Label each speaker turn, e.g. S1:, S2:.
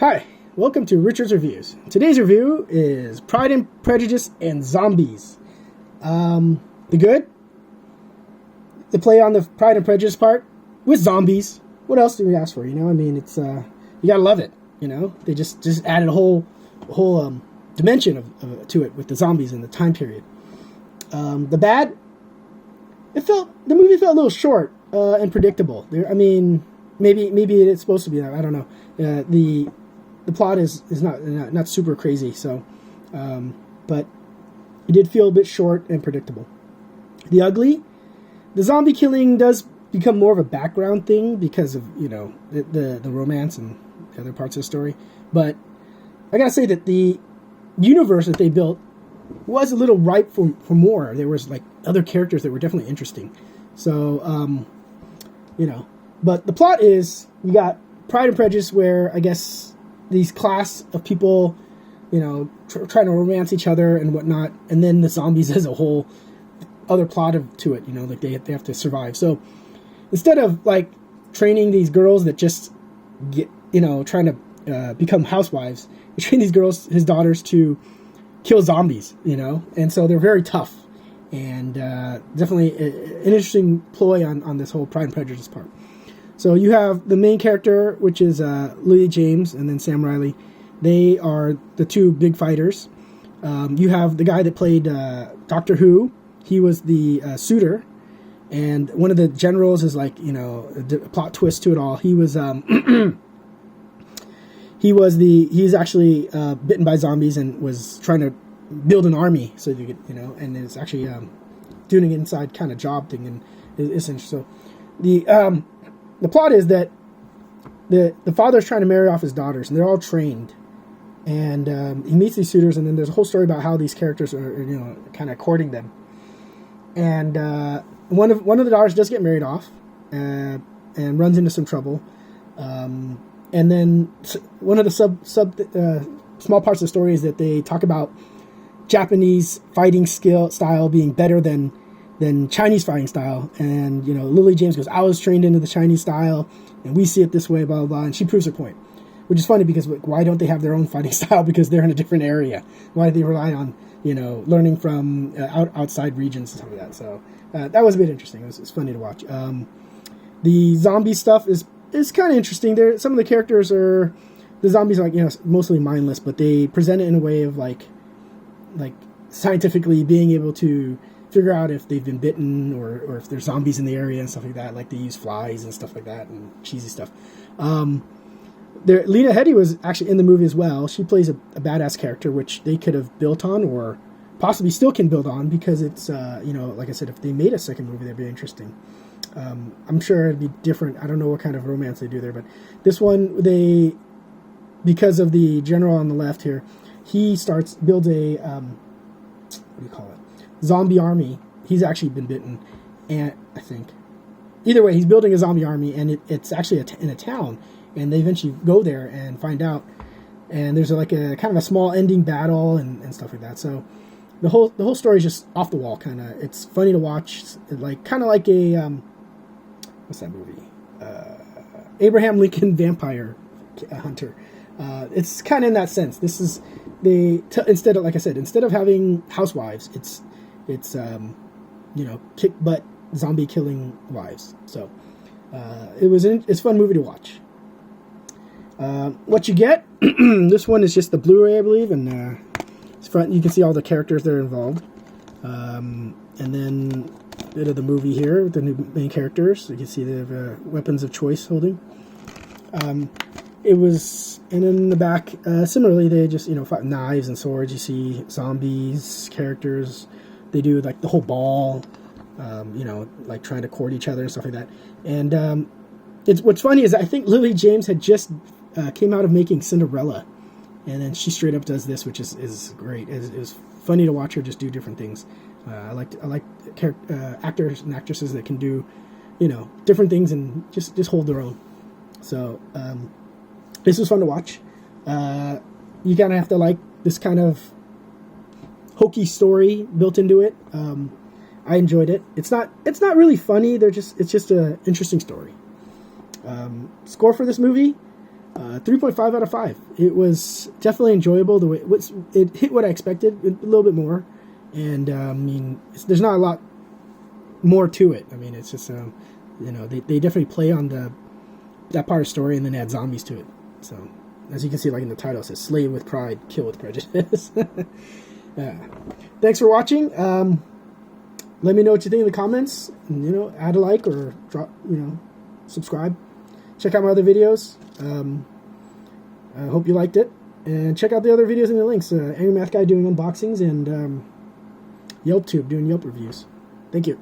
S1: Hi, welcome to Richard's Reviews. Today's review is Pride and Prejudice and Zombies. The good? The play on the Pride and Prejudice part with zombies. What else do we ask for? It's you gotta love it. They just added a whole dimension to it with the zombies in the time period. The bad? The movie felt a little short and predictable. Maybe it's supposed to be that. I don't know. The plot is not super crazy, so but it did feel a bit short and predictable. The ugly, the zombie killing does become more of a background thing because of the romance and the other parts of the story. But I gotta say that the universe that they built was a little ripe for more. There was like other characters that were definitely interesting. So but the plot is you got Pride and Prejudice, where I guess these class of people, trying to romance each other and whatnot, and then the zombies as a whole other plot to it. Like they have to survive. So instead of like training these girls that just get trying to become housewives, you train these girls, his daughters, to kill zombies. And so they're very tough, and definitely an interesting ploy on this whole Pride and Prejudice part. So you have the main character, which is Lily James, and then Sam Riley. They are the two big fighters. You have the guy that played Doctor Who. He was the suitor, and one of the generals is like a plot twist to it all. He was he's actually bitten by zombies and was trying to build an army so you could and it's actually doing an inside kind of job thing, and it's interesting. So the plot is that the father's trying to marry off his daughters, and they're all trained. And he meets these suitors, and then there's a whole story about how these characters are, kind of courting them. And one of the daughters does get married off, and runs into some trouble. And then one of the small parts of the story is that they talk about Japanese fighting style being better than Chinese fighting style, and Lily James goes, I was trained into the Chinese style, and we see it this way, blah blah blah, and she proves her point, which is funny because why don't they have their own fighting style? Because they're in a different area. Why do they rely on learning from outside regions and stuff like that? So that was a bit interesting. It's funny to watch. The zombie stuff is kind of interesting. There, some of the characters are the zombies are mostly mindless, but they present it in a way of like scientifically being able to figure out if they've been bitten or if there's zombies in the area and stuff like that. Like they use flies and stuff like that and cheesy stuff. Lena Headey was actually in the movie as well. She plays a badass character, which they could have built on or possibly still can build on, because it's like I said, if they made a second movie, that'd be interesting. I'm sure it'd be different. I don't know what kind of romance they do there, but this one, because of the general on the left here, he builds a what do you call it? Zombie army. He's actually been bitten, and I think either way, he's building a zombie army, and it's actually in a town, and they eventually go there and find out, and there's like a kind of a small ending battle and stuff like that. So the whole story is just off the wall, kind of. It's funny to watch, kind of like a what's that movie? Abraham Lincoln Vampire Hunter. It's kind of in that sense. This is instead of having housewives, it's kick butt zombie killing wives. So it's a fun movie to watch. What you get? This one is just the Blu-ray, I believe, and it's front. You can see all the characters that are involved, and then a bit of the movie here with the new main characters. You can see the weapons of choice holding. It was, and in the back, similarly, they just fight knives and swords. You see zombies characters. They do like the whole ball, like trying to court each other and stuff like that. And what's funny is I think Lily James had just came out of making Cinderella, and then she straight up does this, which is great. It was funny to watch her just do different things. I like actors and actresses that can do different things and just hold their own. So this was fun to watch. You kind of have to like this kind of hokey story built into it. I enjoyed it. It's not really funny. It's just an interesting story. Score for this movie, 3.5 out of 5. It was definitely enjoyable. The way it hit what I expected, a little bit more, and I mean, there's not a lot more to it. I mean, it's just they definitely play on that part of the story, and then add zombies to it. So as you can see, like in the title, it says "Slay with Pride, Kill with Prejudice." Thanks for watching. Let me know what you think in the comments. And, add a like or drop, subscribe. Check out my other videos. I hope you liked it. And check out the other videos in the links. Angry Math Guy doing unboxings and YelpTube doing Yelp reviews. Thank you.